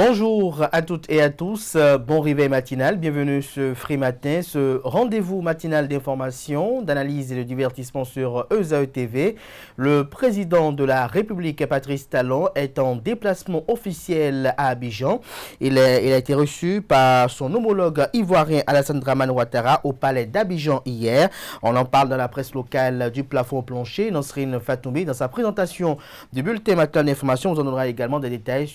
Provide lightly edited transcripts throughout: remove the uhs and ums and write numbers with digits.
Bonjour à toutes et à tous, bon réveil matinal, bienvenue ce Free Matin, ce rendez-vous matinal d'information, d'analyse et de divertissement sur ESAE TV. Le président de la République, Patrice Talon, est en déplacement officiel à Abidjan. Il a été reçu par son homologue ivoirien Alassane Dramane Ouattara au palais d'Abidjan hier. On en parle dans la presse locale du plafond au plancher. Nasrine Fatoumi, dans sa présentation du bulletin matin d'information, vous en donnera également des détails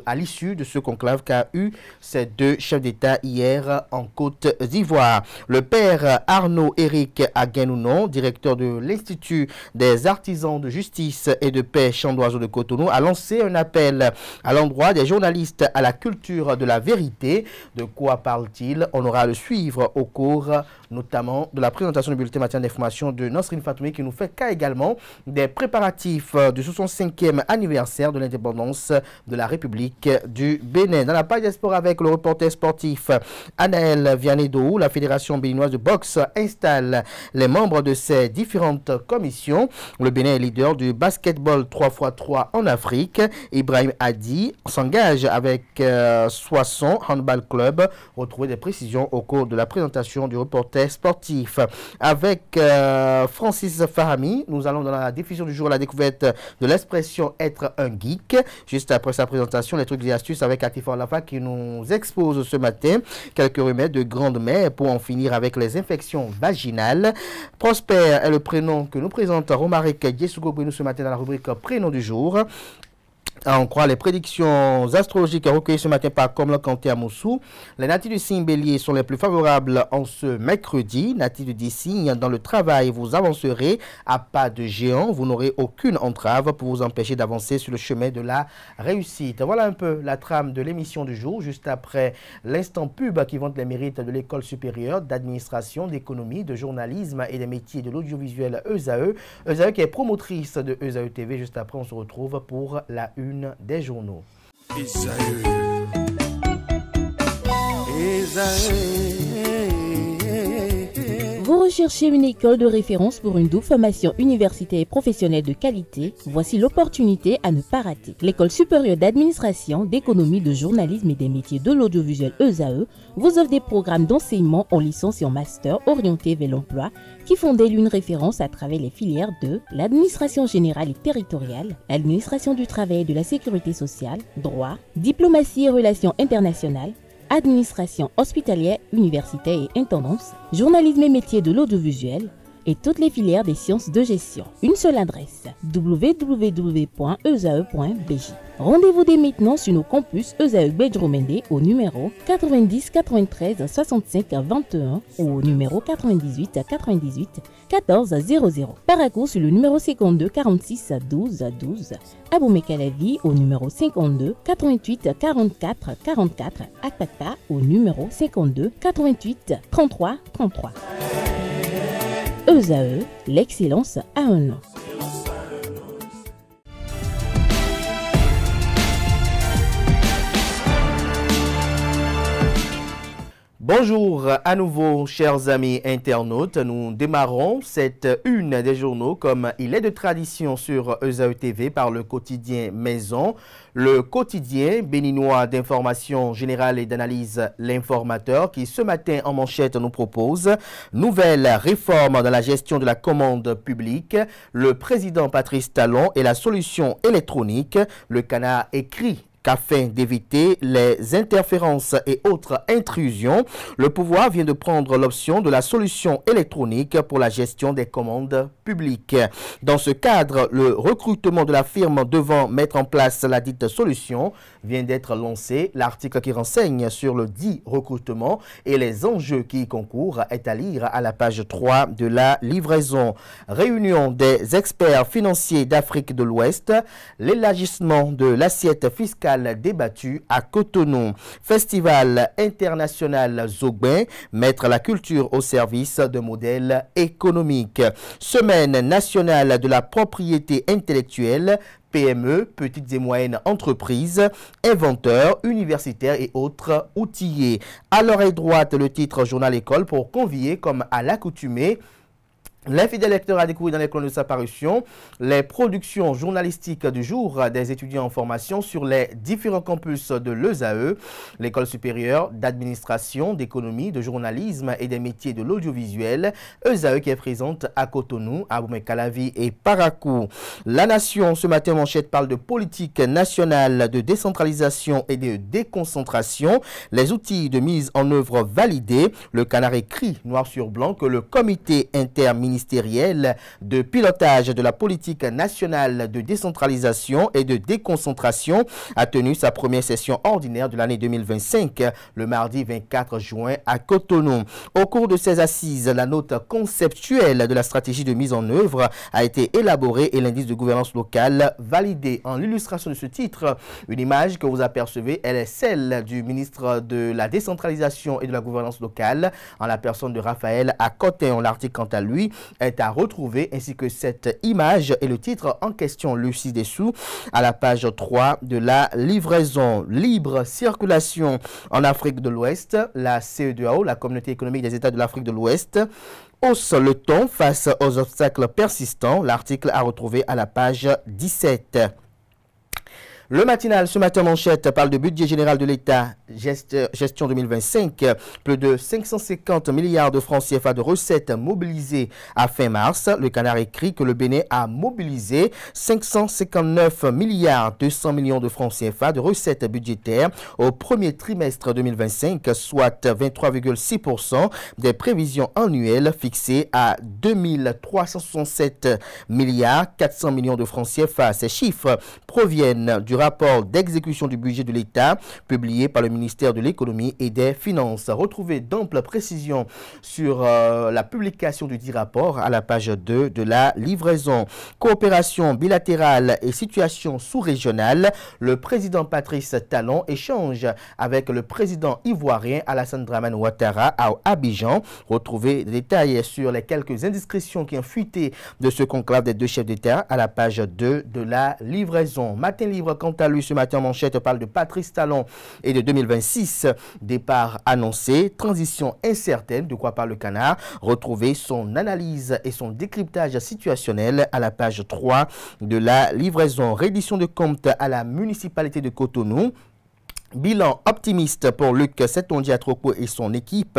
à l'issue de ce conclave qu'a eu ces deux chefs d'État hier en Côte d'Ivoire. Le père Arnaud Éric Aguenounon, directeur de l'Institut des artisans de justice et de paix Champ d'Oiseaux de Cotonou, a lancé un appel à l'endroit des journalistes à la culture de la vérité. De quoi parle-t-il? On aura à le suivre au cours notamment de la présentation du bulletin matin d'information de Nasrine Fatoumi, qui nous fait cas également des préparatifs du 65e anniversaire de l'indépendance de la République du Bénin. Dans la page des sports avec le reporter sportif Anaël Vianedou, la Fédération béninoise de boxe installe les membres de ses différentes commissions. Le Bénin est leader du basketball 3x3 en Afrique. Ibrahim Hadi s'engage avec Soissons Handball Club. Retrouvez des précisions au cours de la présentation du reporter sportif. Avec Francis Fahami, nous allons dans la diffusion du jour à la découverte de l'expression être un geek. Juste après sa présentation, les trucs et astuces avec Atifa Lafa qui nous expose ce matin quelques remèdes de grande-mère pour en finir avec les infections vaginales. Prosper est le prénom que nous présente Romaric Diesugo Bruno ce matin dans la rubrique prénom du jour. À en croire les prédictions astrologiques recueillies ce matin par Komla Kanté à Moussou, les natifs du signe bélier sont les plus favorables en ce mercredi. Natifs du 10 signes, dans le travail, vous avancerez à pas de géant. Vous n'aurez aucune entrave pour vous empêcher d'avancer sur le chemin de la réussite. Voilà un peu la trame de l'émission du jour. Juste après l'instant pub qui vante les mérites de l'école supérieure d'administration, d'économie, de journalisme et des métiers de l'audiovisuel ESAE. ESAE qui est promotrice de ESAE TV. Juste après, on se retrouve pour la une des journaux. Vous recherchez une école de référence pour une double formation universitaire et professionnelle de qualité? Voici l'opportunité à ne pas rater. L'École supérieure d'administration, d'économie, de journalisme et des métiers de l'audiovisuel ESAE vous offre des programmes d'enseignement en licence et en master orientés vers l'emploi qui font d'elle une référence à travers les filières de l'administration générale et territoriale, l'administration du travail et de la sécurité sociale, droit, diplomatie et relations internationales, administration hospitalière, universitaire et intendance, journalisme et métiers de l'audiovisuel et toutes les filières des sciences de gestion. Une seule adresse, www.esae.bj. Rendez-vous dès maintenant sur nos campus ESAE Bedjromende au numéro 90 93 65 21 ou au numéro 98 98 14 00. Paracourt sur le numéro 52 46 12 12. Aboumekalavi au numéro 52 88 44 44. Akpakpa au numéro 52 88 33 33. ESAE, l'excellence à un nom. Bonjour à nouveau, chers amis internautes. Nous démarrons cette une des journaux comme il est de tradition sur ESAE TV par le quotidien Maison, le quotidien béninois d'information générale et d'analyse L'Informateur qui ce matin en manchette nous propose nouvelle réforme dans la gestion de la commande publique, le président Patrice Talon et la solution électronique. Le Canard écrit qu'afin d'éviter les interférences et autres intrusions, le pouvoir vient de prendre l'option de la solution électronique pour la gestion des commandes publiques. Dans ce cadre, le recrutement de la firme devant mettre en place la dite solution vient d'être lancé. L'article qui renseigne sur le dit recrutement et les enjeux qui y concourent est à lire à la page 3 de la livraison. Réunion des experts financiers d'Afrique de l'Ouest, l'élargissement de l'assiette fiscale débattu à Cotonou. Festival international Zogbin, mettre la culture au service de modèles économiques. Semaine nationale de la propriété intellectuelle, PME, petites et moyennes entreprises, inventeurs, universitaires et autres outillés. À l'oreille droite, le titre Journal École pour convier, comme à l'accoutumée, L'infidèle lecteur a découvert dans les colonnes de sa parution les productions journalistiques du jour des étudiants en formation sur les différents campus de l'ESAE, l'école supérieure d'administration, d'économie, de journalisme et des métiers de l'audiovisuel, ESAE qui est présente à Cotonou, à Abomey-Calavi et Parakou. La Nation, ce matin, manchette parle de politique nationale de décentralisation et de déconcentration, les outils de mise en œuvre validés. Le Canard écrit noir sur blanc que le comité interministériel de pilotage de la politique nationale de décentralisation et de déconcentration a tenu sa première session ordinaire de l'année 2025 le mardi 24 juin à Cotonou. Au cours de ces assises, la note conceptuelle de la stratégie de mise en œuvre a été élaborée et l'indice de gouvernance locale validé. En l'illustration de ce titre, une image que vous apercevez, elle est celle du ministre de la décentralisation et de la gouvernance locale en la personne de Raphaël Akotin. L'article, quant à lui, est à retrouver, ainsi que cette image et le titre en question le ci-dessous à la page 3 de la livraison. Libre circulation en Afrique de l'Ouest, la CEDEAO, la Communauté économique des États de l'Afrique de l'Ouest, hausse le ton face aux obstacles persistants. L'article à retrouver à la page 17. Le matinal, ce matin, manchette parle de budget général de l'État, gestion 2025, plus de 550 milliards de francs CFA de recettes mobilisées à fin mars. Le Canard écrit que le Bénin a mobilisé 559 milliards 200 millions de francs CFA de recettes budgétaires au premier trimestre 2025, soit 23,6% des prévisions annuelles fixées à 2367 milliards 400 millions de francs CFA. Ces chiffres proviennent du rapport d'exécution du budget de l'État publié par le ministère de l'Économie et des Finances. Retrouvez d'amples précisions sur la publication du dit rapport à la page 2 de la livraison. Coopération bilatérale et situation sous-régionale. Le président Patrice Talon échange avec le président ivoirien Alassane Dramane Ouattara à Abidjan. Retrouvez des détails sur les quelques indiscrétions qui ont fuité de ce conclave des deux chefs d'État à la page 2 de la livraison. Matin Livre, quant à lui, ce matin en manchette parle de Patrice Talon et de 2026. Départ annoncé, transition incertaine, de quoi parle le Canard. Retrouvez son analyse et son décryptage situationnel à la page 3 de la livraison. Reddition de compte à la municipalité de Cotonou. Bilan optimiste pour Luc Setondiatroko et son équipe.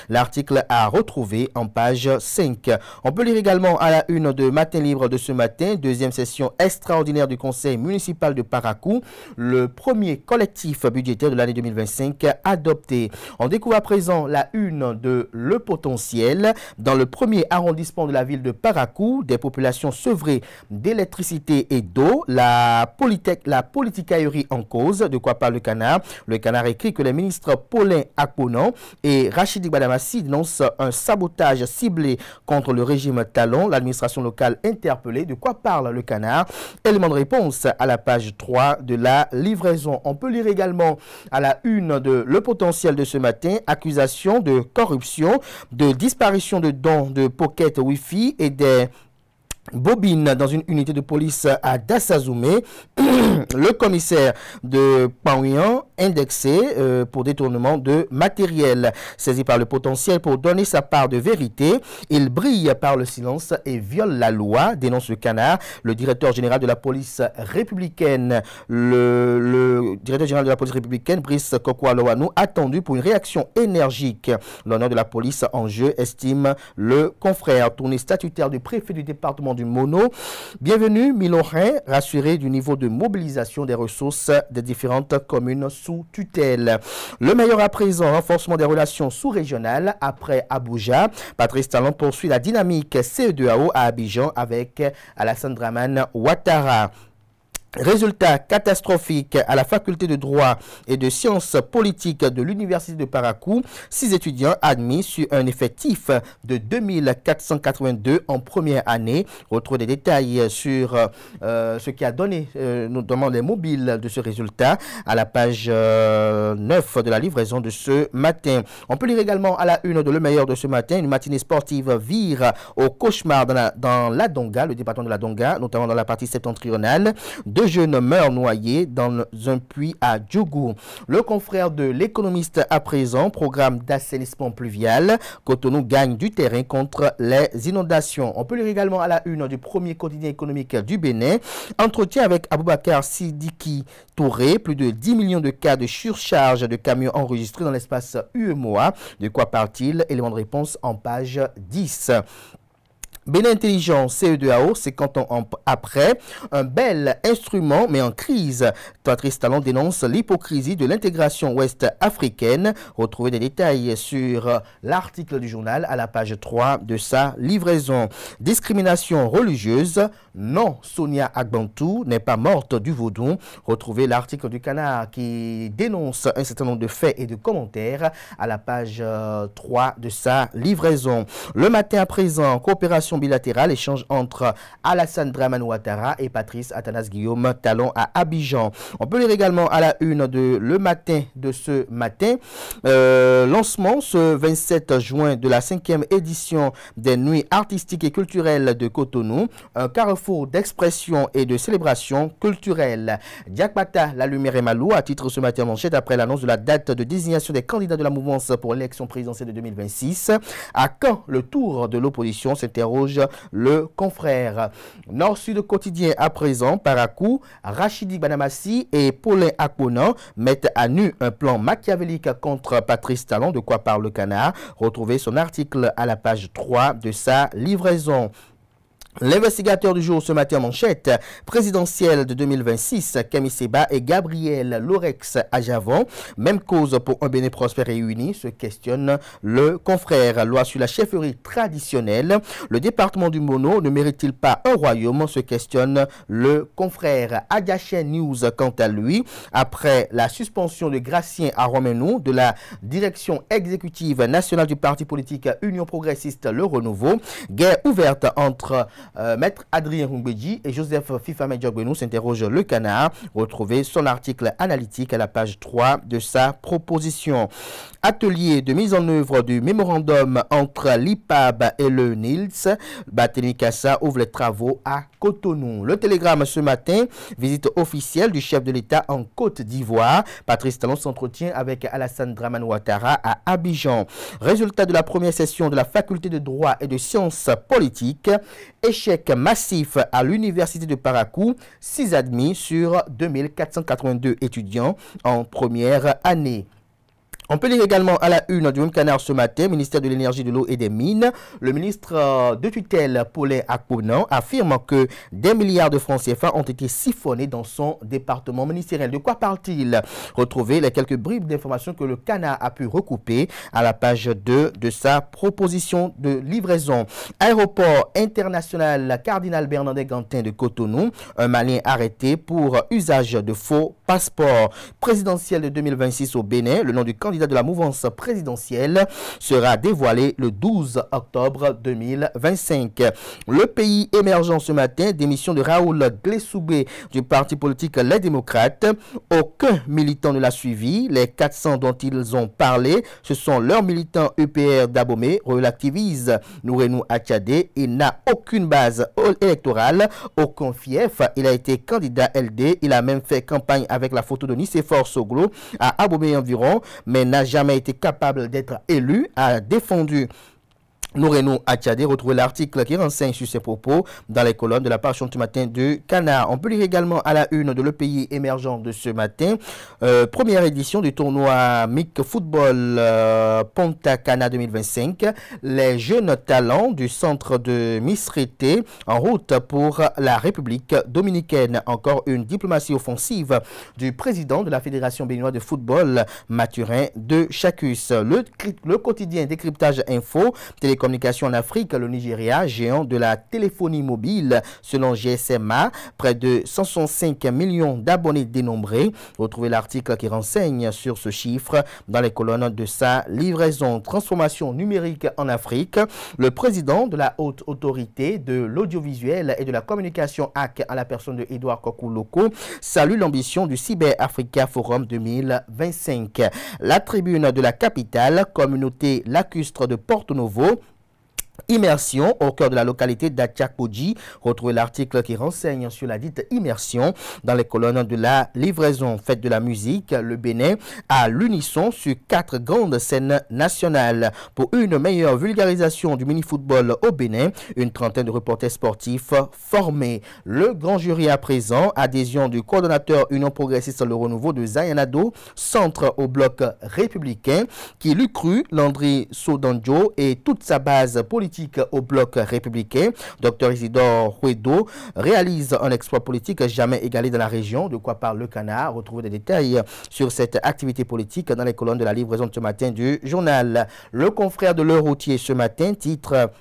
L'article à retrouver en page 5. On peut lire également à la une de Matin Libre de ce matin, deuxième session extraordinaire du conseil municipal de Parakou, le premier collectif budgétaire de l'année 2025 adopté. On découvre à présent la une de Le Potentiel. Dans le premier arrondissement de la ville de Parakou, des populations sevrées d'électricité et d'eau, la politicaillerie en cause, de quoi parle le Canard. Le Canard écrit que les ministres Paulin Akponan et Rachidi Badamassi dénoncent un sabotage ciblé contre le régime Talon. L'administration locale interpellée. De quoi parle le Canard? Élément de réponse à la page 3 de la livraison. On peut lire également à la une de Le Potentiel de ce matin, accusation de corruption, de disparition de dons de pocket Wi-Fi et des bobine dans une unité de police à Dassazoumé. Le commissaire de Panouian indexé pour détournement de matériel. Saisi par Le Potentiel pour donner sa part de vérité, il brille par le silence et viole la loi, dénonce le Canard. Le directeur général de la police républicaine, le directeur général de la police républicaine, Brice Kokwa-Loanou, attendu pour une réaction énergique. L'honneur de la police en jeu, estime le confrère. Tournée statutaire du préfet du département du Mono. Bienvenue, Milorin, rassuré du niveau de mobilisation des ressources des différentes communes sous tutelle. Le meilleur à présent, renforcement des relations sous-régionales après Abuja. Patrice Talon poursuit la dynamique CEDEAO à Abidjan avec Alassane Dramane Ouattara. Résultat catastrophique à la faculté de droit et de sciences politiques de l'université de Parakou. 6 étudiants admis sur un effectif de 2482 en première année. Retrouve des détails sur ce qui a donné notamment les mobiles de ce résultat à la page 9 de la livraison de ce matin. On peut lire également à la une de Le Meilleur de ce matin, une matinée sportive vire au cauchemar dans la Donga, le département de la Donga, notamment dans la partie septentrionale. 2 jeunes meurent noyés dans un puits à Djougou. Le confrère de l'économiste à présent, programme d'assainissement pluvial. Cotonou gagne du terrain contre les inondations. On peut lire également à la une du premier quotidien économique du Bénin. Entretien avec Aboubakar Sidiki Touré. Plus de 10 millions de cas de surcharge de camions enregistrés dans l'espace UEMOA. De quoi parle-t-il? Élément de réponse en page 10. Bénin Intelligent, CE2AO, 50 ans après, un bel instrument mais en crise. Patrice Talon dénonce l'hypocrisie de l'intégration ouest-africaine. Retrouvez des détails sur l'article du journal à la page 3 de sa livraison. Discrimination religieuse, non, Sonia Agbantou n'est pas morte du vaudou. Retrouvez l'article du Canard qui dénonce un certain nombre de faits et de commentaires à la page 3 de sa livraison. Le matin à présent, coopération bilatérale, échange entre Alassane Dramane Ouattara et Patrice Athanas Guillaume Talon à Abidjan. On peut lire également à la une de Le Matin de ce matin. Lancement ce 27 juin de la 5e édition des Nuits artistiques et culturelles de Cotonou. Un carrefour d'expression et de célébration culturelle. Diakbata, La Lumière et Malou, à titre ce matin manchette après l'annonce de la date de désignation des candidats de la mouvance pour l'élection présidentielle de 2026. À quand le tour de l'opposition, s'interroge le confrère. Nord-Sud quotidien à présent, Parakou, Rachidi Banamassi et Paulin Akponan mettent à nu un plan machiavélique contre Patrice Talon, de quoi parle le Canard. Retrouvez son article à la page 3 de sa livraison. L'investigateur du jour ce matin manchette, présidentielle de 2026, Camille Seba et Gabriel Lorex à Javon. Même cause pour un Bénin prospère et uni, se questionne le confrère. Loi sur la chefferie traditionnelle. Le département du Mono ne mérite-t-il pas un royaume, se questionne le confrère. Agachen News quant à lui, après la suspension de Gracien à Romenou de la direction exécutive nationale du parti politique Union progressiste Le Renouveau, guerre ouverte entre Maître Adrien Rumbedji et Joseph Fifame Diogbenou, s'interroge le Canard. Retrouvez son article analytique à la page 3 de sa proposition. Atelier de mise en œuvre du mémorandum entre l'IPAB et le NILS. Barthélémy Cassa ouvre les travaux à Cotonou. Le Télégramme ce matin, visite officielle du chef de l'État en Côte d'Ivoire. Patrice Talon s'entretient avec Alassane Dramane Ouattara à Abidjan. Résultat de la première session de la faculté de droit et de sciences politiques. Échec massif à l'université de Parakou, 6 admis sur 2482 étudiants en première année. On peut lire également à la une du même Canard ce matin, ministère de l'énergie, de l'eau et des mines. Le ministre de tutelle, Paulin Akponan, affirme que des milliards de francs CFA ont été siphonnés dans son département ministériel. De quoi parle-t-il? Retrouvez les quelques bribes d'informations que le Canard a pu recouper à la page 2 de sa proposition de livraison. Aéroport international Cardinal Bernardin Gantin de Cotonou, un Malien arrêté pour usage de faux passeports. Présidentiel de 2026 au Bénin, le nom du candidat de la mouvance présidentielle sera dévoilé le 12 octobre 2025. Le pays émergent ce matin, démission de Raoul Glessoubé du parti politique Les Démocrates. Aucun militant ne l'a suivi. Les 400 dont ils ont parlé, ce sont leurs militants EPR d'Abomey, relativisent Nourenou Achadé. Il n'a aucune base électorale, aucun fief. Il a été candidat LD. Il a même fait campagne avec la photo de Nicéphore Soglo à Abomey environ, mais n'a jamais été capable d'être élu, a défendu Nourenou Achadé. Retrouvez l'article qui renseigne sur ses propos dans les colonnes de la page du matin du Canard. On peut lire également à la une de Le Pays émergent de ce matin, première édition du tournoi MIC Football Ponta Cana 2025. Les jeunes talents du centre de Misrété en route pour la République dominicaine. Encore une diplomatie offensive du président de la Fédération béninoise de football, Mathurin de Chacus. Le quotidien Décryptage Info, communication en Afrique, le Nigeria, géant de la téléphonie mobile, selon GSMA, près de 165 millions d'abonnés dénombrés. Retrouvez l'article qui renseigne sur ce chiffre dans les colonnes de sa livraison. Transformation numérique en Afrique. Le président de la haute autorité de l'audiovisuel et de la communication AC, à la personne de Edouard Kokouloko, salue l'ambition du Cyber Africa Forum 2025. La tribune de la capitale, communauté lacustre de Porto Novo, Immersion au cœur de la localité d'Atchakpodji. Retrouvez l'article qui renseigne sur la dite immersion dans les colonnes de la livraison. Fête de la musique, le Bénin à l'unisson sur 4 grandes scènes nationales. Pour une meilleure vulgarisation du mini-football au Bénin, une trentaine de reporters sportifs formés. Le grand jury à présent, adhésion du coordonnateur Union progressiste Le Renouveau de Zayanado, centre au bloc républicain, qui l'eût cru, Landry Sodanjo et toute sa base politique au bloc républicain. Dr Isidore Huedo réalise un exploit politique jamais égalé dans la région. De quoi parle le Canard? Retrouvez des détails sur cette activité politique dans les colonnes de la livraison de ce matin du journal. Le confrère de Le Routier ce matin titre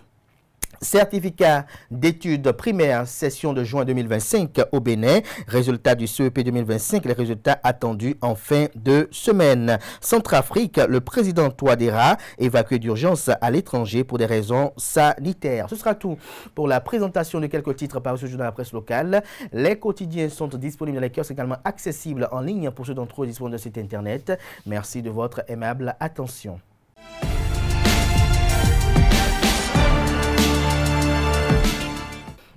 certificat d'études primaires, session de juin 2025 au Bénin. Résultat du CEP 2025, les résultats attendus en fin de semaine. Centrafrique, le président Touadéra évacué d'urgence à l'étranger pour des raisons sanitaires. Ce sera tout pour la présentation de quelques titres par ce jour dans la presse locale. Les quotidiens sont disponibles dans les kiosques, également accessibles en ligne pour ceux d'entre eux disponibles de site internet. Merci de votre aimable attention.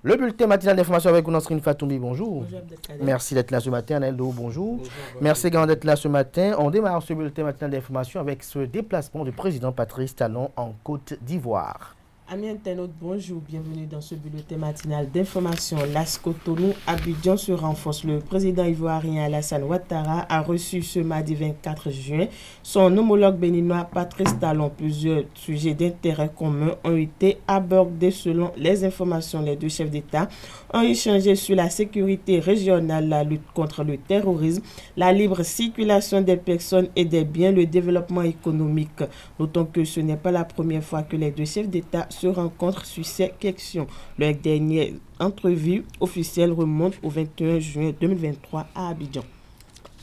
Le bulletin matinal d'information avec Nasrine Fatoumi, bonjour. Bonjour. Merci d'être là ce matin, Aneldo, bonjour. Merci également d'être là ce matin. On démarre ce bulletin matinal d'information avec ce déplacement du président Patrice Talon en Côte d'Ivoire. Amis internautes, bonjour, bienvenue dans ce bulletin matinal d'information. Las Cotonou, Abidjan se renforce. Le président ivoirien Alassane Ouattara a reçu ce mardi 24 juin son homologue béninois Patrice Talon. Plusieurs sujets d'intérêt commun ont été abordés selon les informations. Les deux chefs d'État ont échangé sur la sécurité régionale, la lutte contre le terrorisme, la libre circulation des personnes et des biens, le développement économique. Notons que ce n'est pas la première fois que les deux chefs d'État se rencontrent sur ces questions. Leur dernière entrevue officielle remonte au 21 juin 2023 à Abidjan.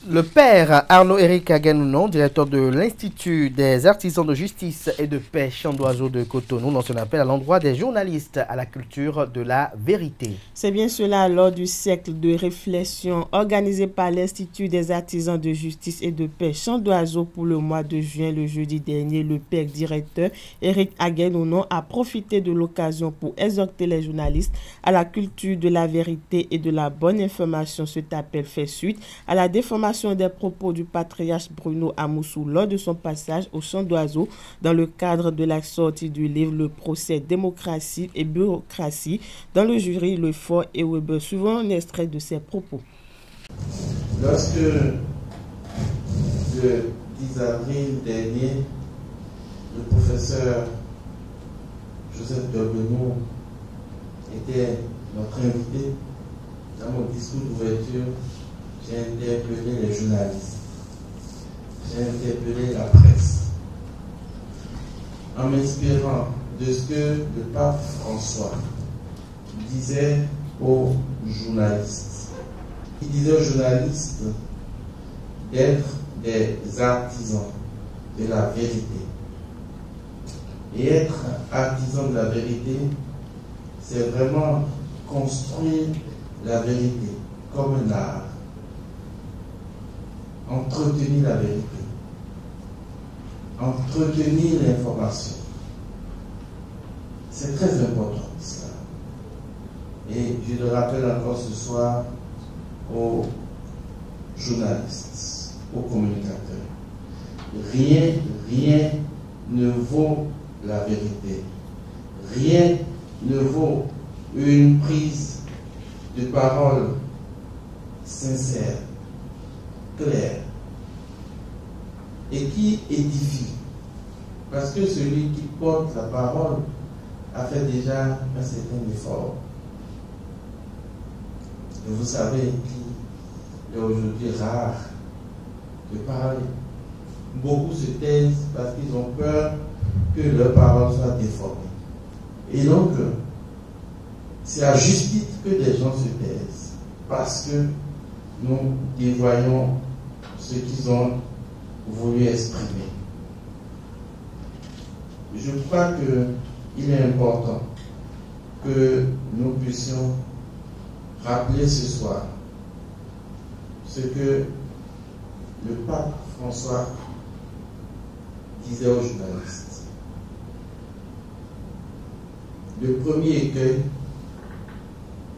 Le père Arnaud-Éric Aguenounon, directeur de l'Institut des artisans de justice et de paix Champ d'Oiseau de Cotonou, lance un appel à l'endroit des journalistes à la culture de la vérité. C'est bien cela lors du cercle de réflexion organisé par l'Institut des artisans de justice et de paix Champ d'Oiseau pour le mois de juin. Le jeudi dernier, le père directeur Éric Aguenounon a profité de l'occasion pour exhorter les journalistes à la culture de la vérité et de la bonne information. Cet appel fait suite à la déformation des propos du patriarche Bruno Amoussou lors de son passage au Champ d'Oiseau dans le cadre de la sortie du livre Le procès démocratie et bureaucratie dans le jury Le Fort et Weber. Suivant un extrait de ses propos. Lorsque le 10 avril dernier, le professeur Joseph Delbenour était notre invité, dans mon discours d'ouverture, j'ai interpellé les journalistes, j'ai interpellé la presse, en m'inspirant de ce que le pape François disait aux journalistes. Il disait aux journalistes d'être des artisans de la vérité. Et être artisan de la vérité, c'est vraiment construire la vérité comme un art. Entretenir la vérité, entretenir l'information. C'est très important cela. Et je le rappelle encore ce soir aux journalistes, aux communicateurs. Rien ne vaut la vérité. Rien ne vaut une prise de parole sincère, clair et qui édifie, parce que celui qui porte la parole a fait déjà un certain effort. Et vous savez qu'il est aujourd'hui rare de parler. Beaucoup se taisent parce qu'ils ont peur que leur parole soit déformée. Et donc, c'est à juste titre que des gens se taisent, parce que nous dévoyons ce qu'ils ont voulu exprimer. Je crois qu'il est important que nous puissions rappeler ce soir ce que le pape François disait aux journalistes. le premier écueil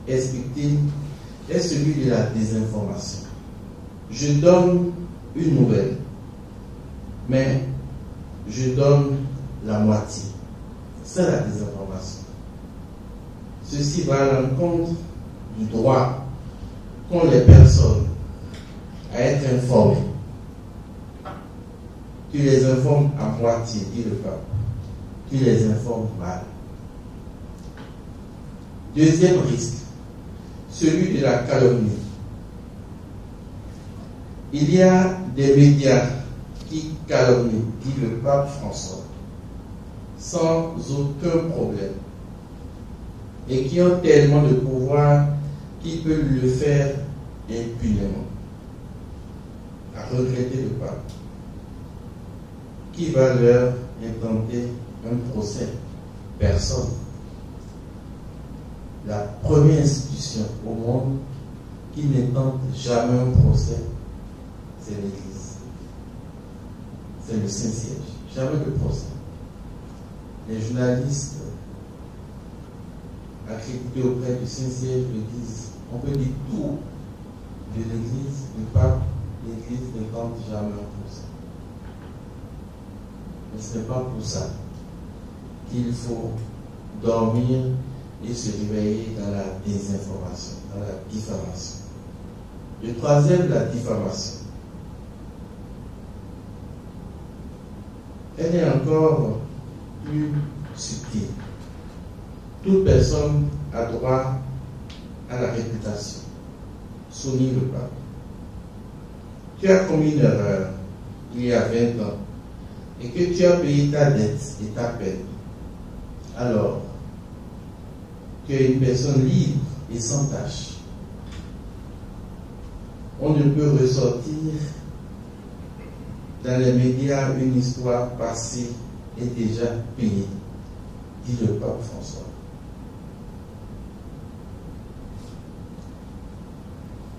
expecté est celui de la désinformation. Je donne une nouvelle, mais je donne la moitié. C'est la désinformation. Ceci va à l'encontre du droit qu'ont les personnes à être informées. Tu les informes à moitié, dit le pape. Tu les informes mal. Deuxième risque, celui de la calomnie. Il y a des médias qui calomnient, dit le pape François, sans aucun problème, et qui ont tellement de pouvoir qu'ils peuvent le faire impunément. À regretter le pape. Qui va leur intenter un procès? Personne. La première institution au monde qui n'intente jamais un procès, c'est l'Église. C'est le Saint-Siège. Jamais de procès. Les journalistes accrédités auprès du Saint-Siège le disent. On peut dire tout de l'Église, du pape. L'Église n'intente jamais un procès. Mais ce n'est pas pour ça qu'il faut dormir et se réveiller dans la désinformation, dans la diffamation. Le troisième, la diffamation. Elle est encore plus subtile. Toute personne a droit à la réputation. Soumis le pape. Tu as commis une erreur il y a 20 ans et que tu as payé ta dette et ta peine. Alors, tu es une personne libre et sans tâche. On ne peut ressortir dans les médias une histoire passée et déjà payée, dit le pape François.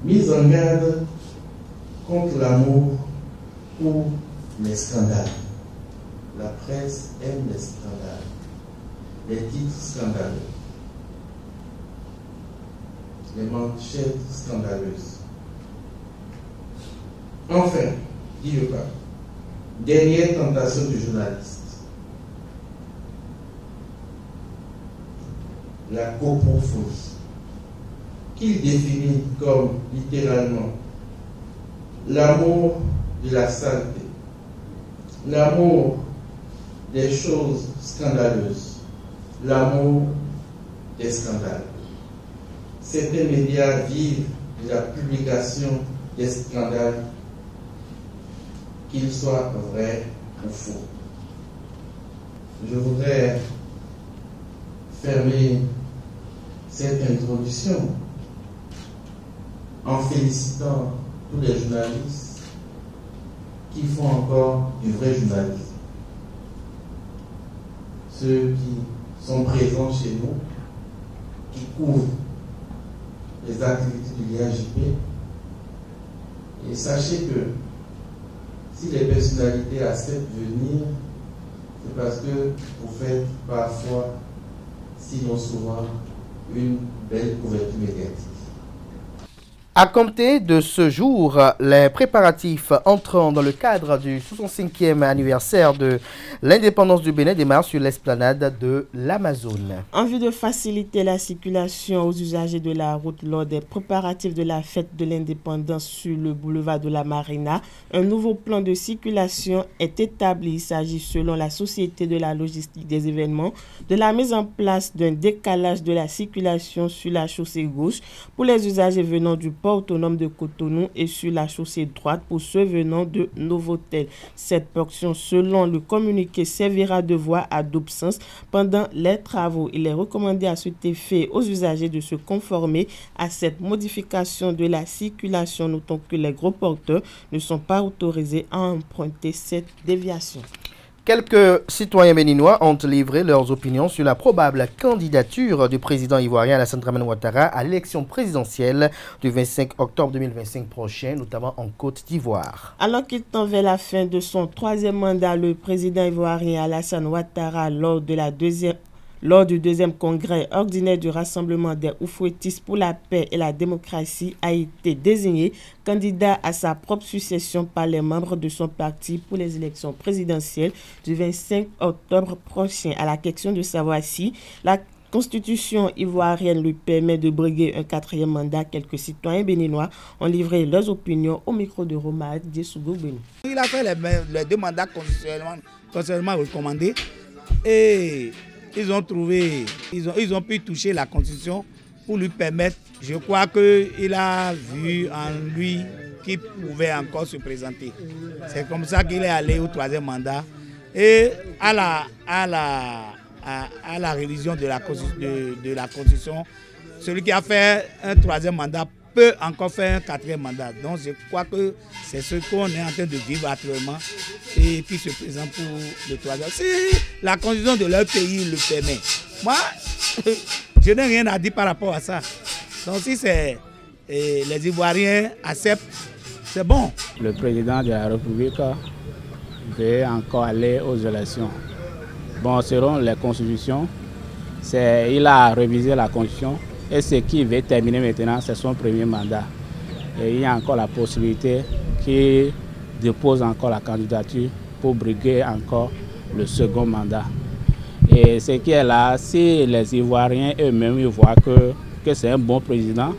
Mise en garde contre l'amour ou les scandales. La presse aime les scandales, les titres scandaleux, les manchettes scandaleuses. Enfin, dit le pape, dernière tentation du journaliste, la coprophonie, qu'il définit comme littéralement l'amour de la saleté, l'amour des choses scandaleuses, l'amour des scandales. Certains médias vivent de la publication des scandales, qu'ils soient vrais ou faux. Je voudrais fermer cette introduction en félicitant tous les journalistes qui font encore du vrai journalisme. Ceux qui sont présents chez nous, qui couvrent les activités du l'IAJP. Et sachez que si les personnalités acceptent de venir, c'est parce que vous faites parfois, sinon souvent, une belle couverture médiatique. À compter de ce jour, les préparatifs entrant dans le cadre du 65e anniversaire de l'indépendance du Bénin démarrent sur l'esplanade de l'Amazone. En vue de faciliter la circulation aux usagers de la route lors des préparatifs de la fête de l'indépendance sur le boulevard de la Marina, un nouveau plan de circulation est établi. Il s'agit, selon la Société de la logistique des événements, de la mise en place d'un décalage de la circulation sur la chaussée gauche pour les usagers venant du port autonome de Cotonou et sur la chaussée droite pour ceux venant de Novotel. Cette portion, selon le communiqué, servira de voie à double sens pendant les travaux. Il est recommandé à cet effet aux usagers de se conformer à cette modification de la circulation. Notons que les gros porteurs ne sont pas autorisés à emprunter cette déviation. Quelques citoyens béninois ont livré leurs opinions sur la probable candidature du président ivoirien Alassane Dramane Ouattara à l'élection présidentielle du 25 octobre 2025 prochain, notamment en Côte d'Ivoire. Alors qu'il tend vers la fin de son troisième mandat, le président ivoirien Alassane Ouattara, lors Lors du deuxième congrès ordinaire du Rassemblement des Oufouettistes pour la paix et la démocratie, a été désigné candidat à sa propre succession par les membres de son parti pour les élections présidentielles du 25 octobre prochain. À la question de savoir si la Constitution ivoirienne lui permet de briguer un 4e mandat, quelques citoyens béninois ont livré leurs opinions au micro de Roma Djessougou Beni. Il a fait les 2 mandats constitutionnellement recommandés et ils ont pu toucher la Constitution pour lui permettre, je crois qu'il a vu en lui qu'il pouvait encore se présenter. C'est comme ça qu'il est allé au 3e mandat et à la révision de la Constitution, celui qui a fait un 3e mandat peut encore faire un 4e mandat. Donc je crois que c'est ce qu'on est en train de vivre actuellement et qui se présente pour le 3e. Si la Constitution de leur pays le permet, moi, je n'ai rien à dire par rapport à ça. Donc si les Ivoiriens acceptent, c'est bon. Le président de la République veut encore aller aux élections. Bon, selon les constitutions, il a révisé la constitution et ce qu'il veut terminer maintenant, c'est son 1er mandat. Et il y a encore la possibilité qu'il dépose encore la candidature pour briguer encore le 2e mandat. Et ce qui est là, si les Ivoiriens eux-mêmes voient que c'est un bon président,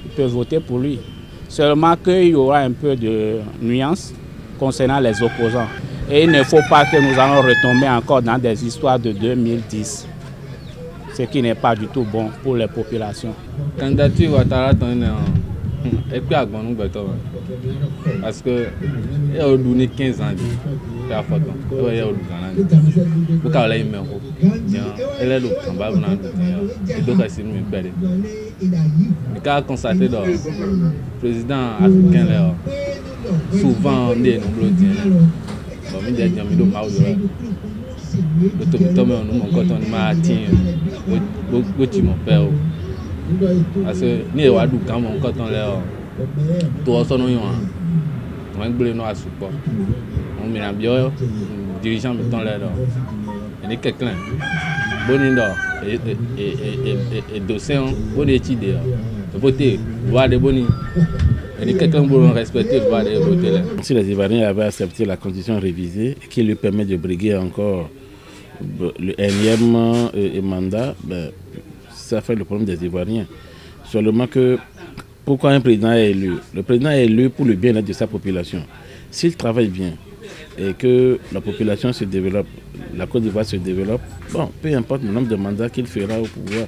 ils peuvent voter pour lui. Seulement qu'il y aura un peu de nuance concernant les opposants. Et il ne faut pas que nous allons retomber encore dans des histoires de 2010, ce qui n'est pas du tout bon pour les populations. Candidature Ouattara et puis à Gouanou parce que il a donné 15 ans de la photo. Il a donné 15 ans. Elle est le combat et donc c'est nous perdre. Il a constaté le président africain souvent des nombreux parce que ni Ewadou quand on l'air tout ça non on est à support on met un bio dirigeant mettons l'air et quelqu'un bonindo et dossier bon étude voter voir des boni et quelqu'un pour respecter voir des voter. Si les Ivoiriens avaient accepté la constitution révisée qui lui permet de briguer encore le 1e mandat, ça fait le problème des Ivoiriens. Seulement que, pourquoi un président est élu? Le président est élu pour le bien-être de sa population. S'il travaille bien et que la population se développe, la Côte d'Ivoire se développe, bon, peu importe le nombre de mandats qu'il fera au pouvoir.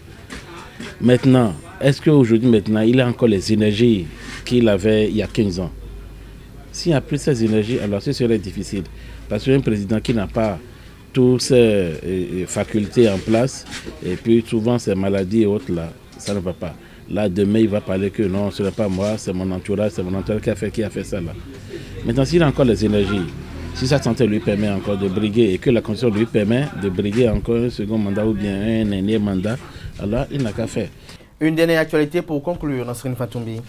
Maintenant, est-ce qu'aujourd'hui, il a encore les énergies qu'il avait il y a 15 ans? S'il n'y a plus ces énergies, alors ce serait difficile. Parce qu'un président qui n'a pas toutes ces facultés en place, et puis souvent ces maladies et autres, là, ça ne va pas. Là, demain, il va parler que non, ce n'est pas moi, c'est mon entourage qui a fait ça là. Maintenant, s'il a encore les énergies, si sa santé lui permet encore de briguer et que la constitution lui permet de briguer encore un 2e mandat ou bien un 1er mandat, alors il n'a qu'à faire. Une dernière actualité pour conclure, Nasrine Fatoumbi.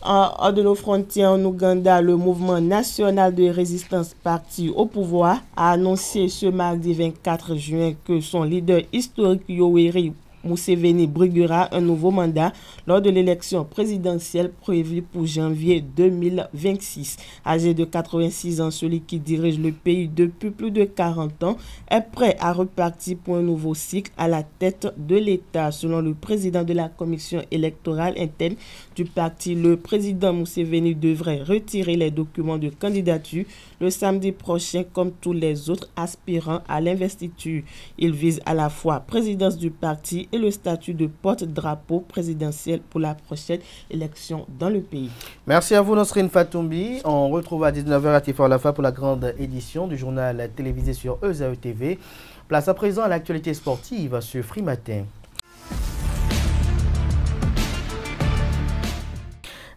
Hors de nos frontières en Ouganda, le mouvement national de résistance parti au pouvoir a annoncé ce mardi 24 juin que son leader historique Yoweri Museveni briguera un nouveau mandat lors de l'élection présidentielle prévue pour janvier 2026. Âgé de 86 ans, celui qui dirige le pays depuis plus de 40 ans est prêt à repartir pour un nouveau cycle à la tête de l'État. Selon le président de la commission électorale interne du parti, le président Museveni devrait retirer les documents de candidature le samedi prochain comme tous les autres aspirants à l'investiture. Il vise à la fois présidence du parti et le statut de porte-drapeau présidentiel pour la prochaine élection dans le pays. Merci à vous, Nasrine Fatoumbi. On retrouve à 19h à Tifar Lafa pour la grande édition du journal télévisé sur EZAE TV. Place à présent à l'actualité sportive sur Free Matin.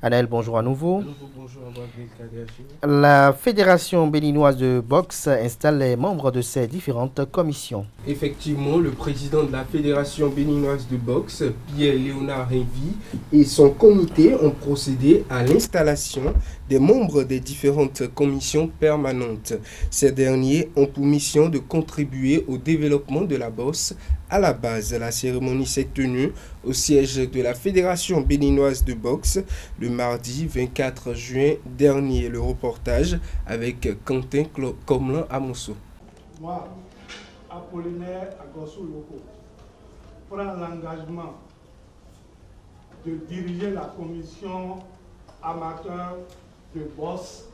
Anaël, bonjour à nouveau. Bonjour. La Fédération béninoise de boxe installe les membres de ses différentes commissions. Effectivement, le président de la Fédération béninoise de boxe, Pierre-Léonard Révy, et son comité ont procédé à l'installation des membres des différentes commissions permanentes. Ces derniers ont pour mission de contribuer au développement de la boxe à la base. La cérémonie s'est tenue au siège de la Fédération béninoise de boxe le mardi 24 juin dernier. Le reportage avec Quentin Comlan Amosso. Moi, Apollinaire Agosso Loko, prends l'engagement de diriger la commission amateur de boxe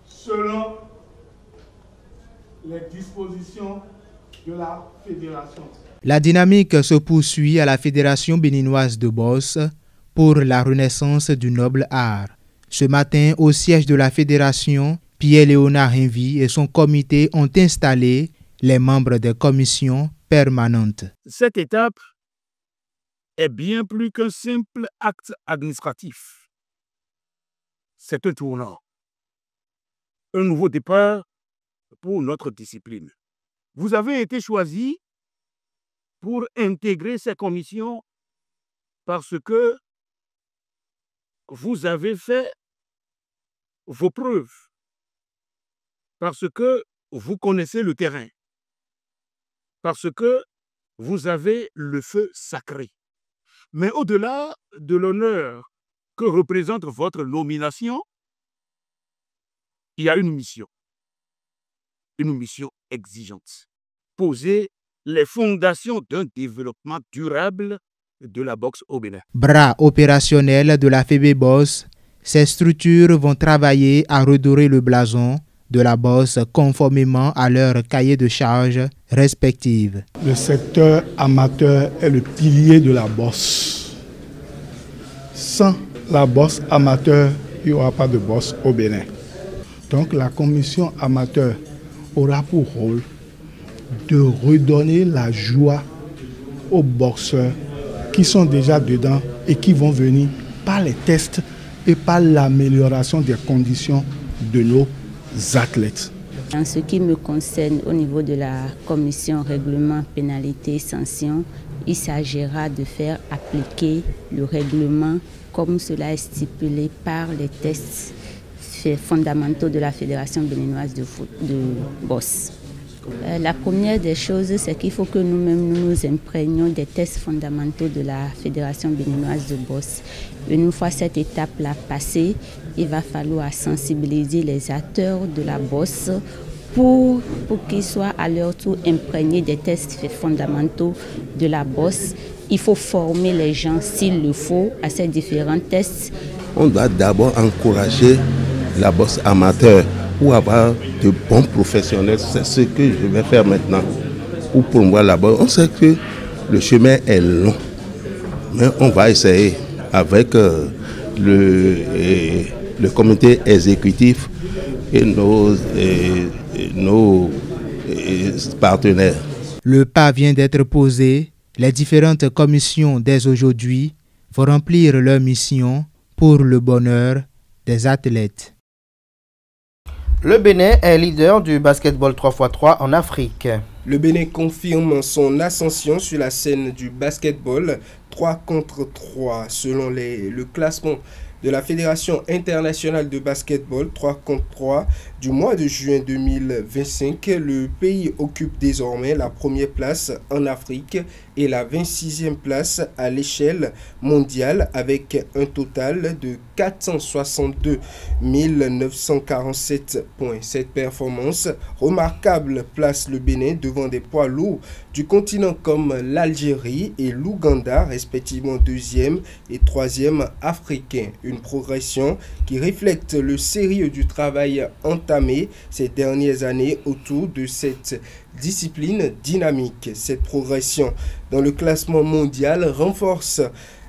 selon les dispositions de la fédération. La dynamique se poursuit à la Fédération béninoise de boxe pour la renaissance du noble art. Ce matin, au siège de la fédération, Pierre-Léonard Henvy et son comité ont installé les membres des commissions permanentes. Cette étape est bien plus qu'un simple acte administratif. C'est un tournant, un nouveau départ pour notre discipline. Vous avez été choisi pour intégrer ces commissions parce que vous avez fait vos preuves, parce que vous connaissez le terrain, parce que vous avez le feu sacré. Mais au-delà de l'honneur que représente votre nomination, il y a une mission exigeante. Poser les fondations d'un développement durable de la boxe au Bénin. Bras opérationnel de la FEBEBOS, ces structures vont travailler à redorer le blason de la boxe conformément à leur cahier de charges respectives. Le secteur amateur est le pilier de la boxe. Sans la boxe amateur, il n'y aura pas de boxe au Bénin. Donc la commission amateur aura pour rôle de redonner la joie aux boxeurs qui sont déjà dedans et qui vont venir par les tests et par l'amélioration des conditions de nos athlètes. En ce qui me concerne, au niveau de la commission règlement, pénalité, sanction, il s'agira de faire appliquer le règlement comme cela est stipulé par les tests fondamentaux de la Fédération béninoise de boxe. La première des choses, c'est qu'il faut que nous-mêmes nous imprégnions des tests fondamentaux de la Fédération béninoise de boxe. Une fois cette étape-là passée, il va falloir sensibiliser les acteurs de la boxe pour qu'ils soient à leur tour imprégnés des tests fondamentaux de la boxe. Il faut former les gens, s'il le faut, à ces différents tests. On doit d'abord encourager la boxe amateur pour avoir de bons professionnels. C'est ce que je vais faire maintenant pour promouvoir la boxe. On sait que le chemin est long, mais on va essayer avec le comité exécutif et nos partenaires. Le pas vient d'être posé. Les différentes commissions dès aujourd'hui vont remplir leur mission pour le bonheur des athlètes. Le Bénin est leader du basketball 3x3 en Afrique. Le Bénin confirme son ascension sur la scène du basketball 3 contre 3 selon le classement de la Fédération internationale de basketball 3 contre 3 du mois de juin 2025. Le pays occupe désormais la première place en Afrique et la 26e place à l'échelle mondiale avec un total de 462 947 points. Cette performance remarquable place le Bénin devant des poids lourds du continent comme l'Algérie et l'Ouganda, respectivement 2e et 3e africains. Une progression qui reflète le sérieux du travail entamé ces dernières années autour de cette discipline dynamique. Cette progression dans le classement mondial renforce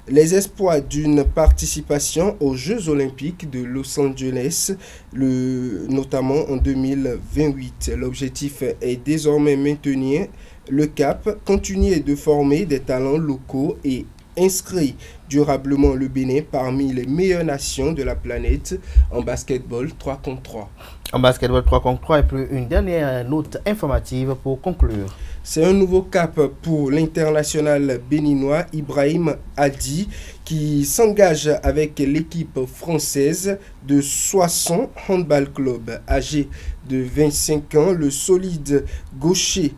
les espoirs d'une participation aux Jeux Olympiques de Los Angeles, notamment en 2028. L'objectif est désormais maintenir le cap, continuer de former des talents locaux et inscrire durablement le Bénin parmi les meilleures nations de la planète en basketball 3 contre 3. En basketball 3 contre 3 et puis une dernière note informative pour conclure. C'est un nouveau cap pour l'international béninois Ibrahim Hadi qui s'engage avec l'équipe française de Soissons Handball Club. Âgé de 25 ans, le solide gaucher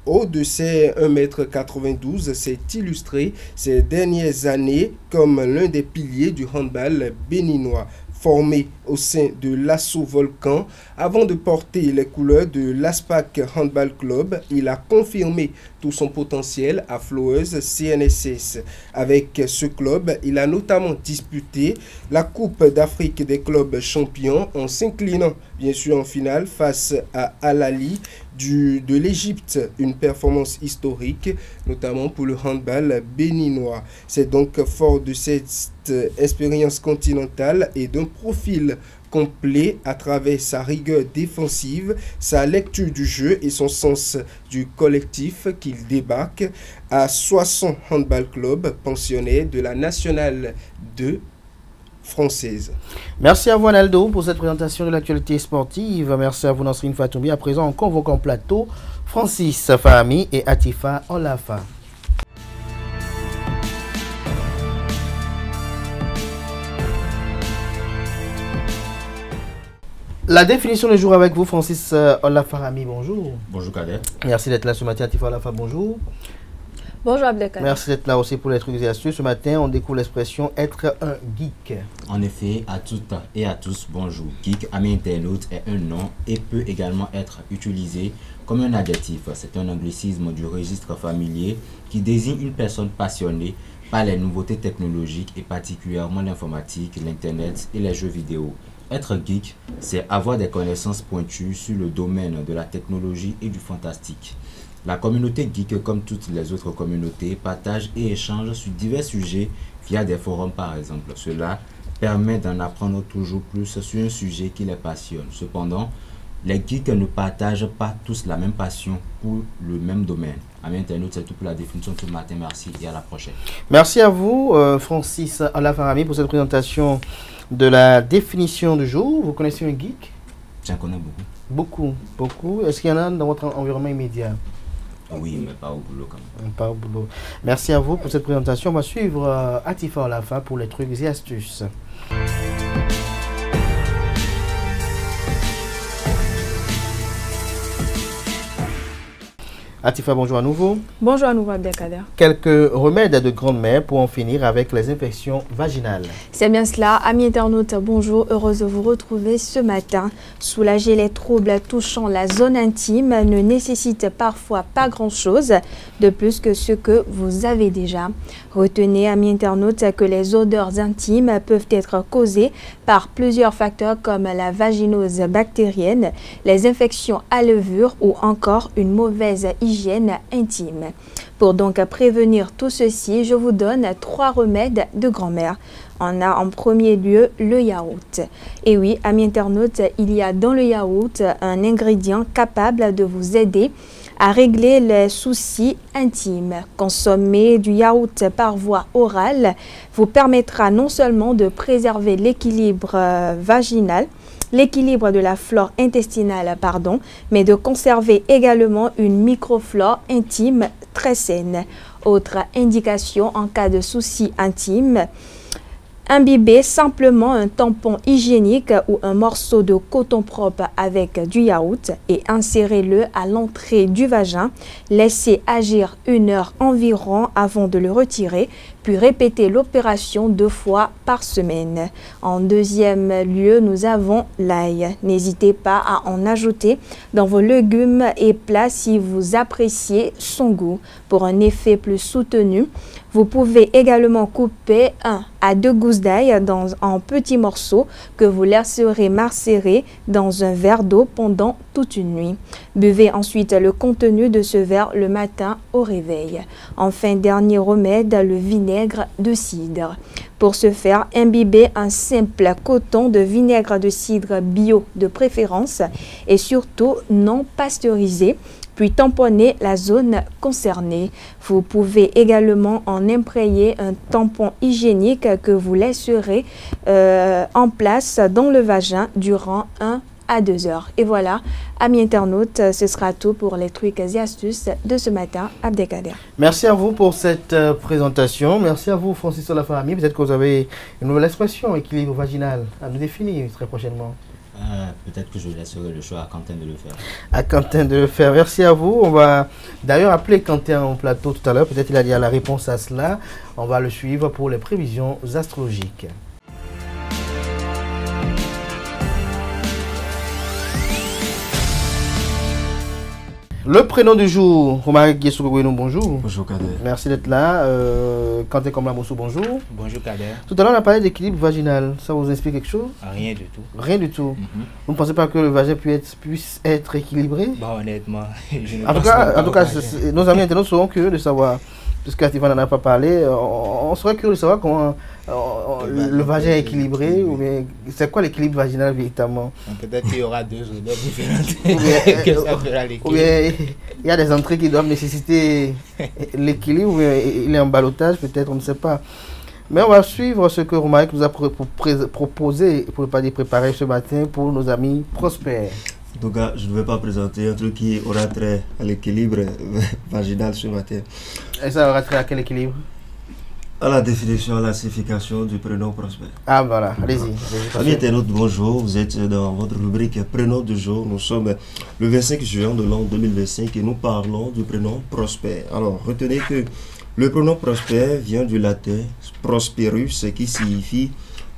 haut de ses 1,92 m, s'est illustré ces dernières années comme l'un des piliers du handball béninois. Formé au sein de l'Assaut Volcan, avant de porter les couleurs de l'Aspac Handball Club, il a confirmé tout son potentiel à Flowers CNSS. Avec ce club, il a notamment disputé la Coupe d'Afrique des clubs champions en s'inclinant bien sûr en finale face à Al-Ali de l'Égypte, une performance historique, notamment pour le handball béninois. C'est donc fort de cette expérience continentale et d'un profil complet à travers sa rigueur défensive, sa lecture du jeu et son sens du collectif qu'il débarque à Soissons Handball Club, pensionnaire de la Nationale 2 française. Merci à vous Analdo pour cette présentation de l'actualité sportive. Merci à vous Nasrine Fatoumi. À présent, on convoque en plateau Francis Fahami et Atifa Olafa. La définition du jour avec vous, Francis Olafarami, bonjour. Bonjour Kader. Merci d'être là ce matin, Atifa Olafa, bonjour. Bonjour Abdelkader. Merci d'être là aussi pour les trucs et astuces. Ce matin, on découvre l'expression être un geek. En effet, à toutes et à tous, bonjour. Geek, ami internaute, est un nom et peut également être utilisé comme un adjectif. C'est un anglicisme du registre familier qui désigne une personne passionnée par les nouveautés technologiques et particulièrement l'informatique, l'internet et les jeux vidéo. Être geek, c'est avoir des connaissances pointues sur le domaine de la technologie et du fantastique. La communauté geek, comme toutes les autres communautés, partage et échange sur divers sujets via des forums par exemple. Cela permet d'en apprendre toujours plus sur un sujet qui les passionne. Cependant, les geeks ne partagent pas tous la même passion pour le même domaine. Amis internautes, c'est tout pour la définition tout le matin. Merci et à la prochaine. Merci à vous, Francis Olafarami, pour cette présentation de la définition du jour. Vous connaissez un geek? J'en connais beaucoup. Beaucoup. Est-ce qu'il y en a dans votre environnement immédiat? Oui, mais pas au boulot quand même. Pas au boulot. Merci à vous pour cette présentation. On va suivre Atifa Olafa pour les trucs et astuces. Atifa, bonjour à nouveau. Bonjour à nouveau Abdelkader. Quelques remèdes de grand-mère pour en finir avec les infections vaginales. C'est bien cela. Amis internautes, bonjour. Heureuse de vous retrouver ce matin. Soulager les troubles touchant la zone intime ne nécessite parfois pas grand-chose de plus que ce que vous avez déjà. Retenez, amis internautes, que les odeurs intimes peuvent être causées par plusieurs facteurs comme la vaginose bactérienne, les infections à levure ou encore une mauvaise hygiène intime. Pour donc prévenir tout ceci, je vous donne 3 remèdes de grand-mère. On a en premier lieu le yaourt. Et oui, amis internautes, il y a dans le yaourt un ingrédient capable de vous aider à régler les soucis intimes. Consommer du yaourt par voie orale vous permettra non seulement de préserver l'équilibre vaginal, l'équilibre de la flore intestinale, mais de conserver également une microflore intime très saine. Autre indication en cas de soucis intimes, imbibez simplement un tampon hygiénique ou un morceau de coton propre avec du yaourt et insérez-le à l'entrée du vagin. Laissez agir 1 heure environ avant de le retirer, puis répétez l'opération 2 fois par semaine. En deuxième lieu, nous avons l'ail. N'hésitez pas à en ajouter dans vos légumes et plats si vous appréciez son goût. Pour un effet plus soutenu, vous pouvez également couper 1 à 2 gousses d'ail en petits morceaux que vous laisserez macérer dans un verre d'eau pendant toute une nuit. Buvez ensuite le contenu de ce verre le matin au réveil. Enfin, dernier remède, le vinaigre de cidre. Pour ce faire, imbibez un simple coton de vinaigre de cidre bio de préférence et surtout non pasteurisé, puis tamponnez la zone concernée. Vous pouvez également en imprégner un tampon hygiénique que vous laisserez en place dans le vagin durant 1 à 2 heures. Et voilà, amis internautes, ce sera tout pour les trucs et astuces de ce matin. Abdelkader. Merci à vous pour cette présentation. Merci à vous, Francis Olafarami. Peut-être que vous avez une nouvelle expression, équilibre vaginal, à nous définir très prochainement. Peut-être que je laisserai le choix à Quentin de le faire. À Quentin de le faire. Merci à vous. On va d'ailleurs appeler Quentin en plateau tout à l'heure. Peut-être qu'il a la réponse à cela. On va le suivre pour les prévisions astrologiques. Le prénom du jour, Romaric Guessou, bonjour. Bonjour Kader. Merci d'être là. Quentin Komlamoussou, bonjour. Bonjour Kader. Tout à l'heure, on a parlé d'équilibre vaginal. Ça vous inspire quelque chose? Rien du tout. Rien du tout. Vous ne pensez pas que le vagin puisse être équilibré? Bah, honnêtement, je ne En tout cas, nos amis internautes seront curieux de savoir, puisque Stéphane n'en a pas parlé, on serait curieux de savoir comment le vagin est équilibré, ou bien c'est quoi l'équilibre vaginal véritablement? Peut-être qu'il y aura deux odeurs différentes que ça fera l'équilibre. Ou bien il y a des entrées qui doivent nécessiter l'équilibre, ou bien il est en ballottage, peut-être, on ne sait pas. Mais on va suivre ce que Romaric nous a proposé, pour ne pas dire préparé ce matin, pour nos amis prospères. En tout cas, je ne vais pas présenter un truc qui aura trait à l'équilibre vaginal ce matin. Et ça aura trait à quel équilibre? À la définition, à la signification du prénom Prosper. Ah voilà, allez-y. Amis internautes, bonjour. Vous êtes dans votre rubrique prénom du jour. Nous sommes le 25 juin de l'an 2025 et nous parlons du prénom Prosper. Alors, retenez que le prénom Prosper vient du latin prosperus qui signifie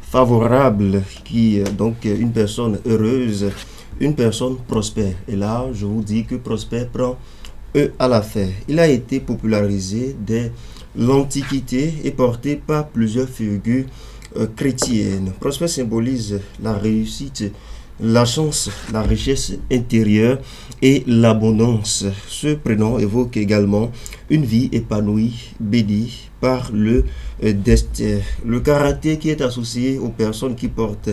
favorable, qui donc une personne heureuse, une personne prospère. Et là, je vous dis que Prosper prend E à la fin. Il a été popularisé dès l'Antiquité et porté par plusieurs figures chrétiennes. Prosper symbolise la réussite, la chance, la richesse intérieure et l'abondance. Ce prénom évoque également une vie épanouie, bénie par le destin. Le caractère qui est associé aux personnes qui portent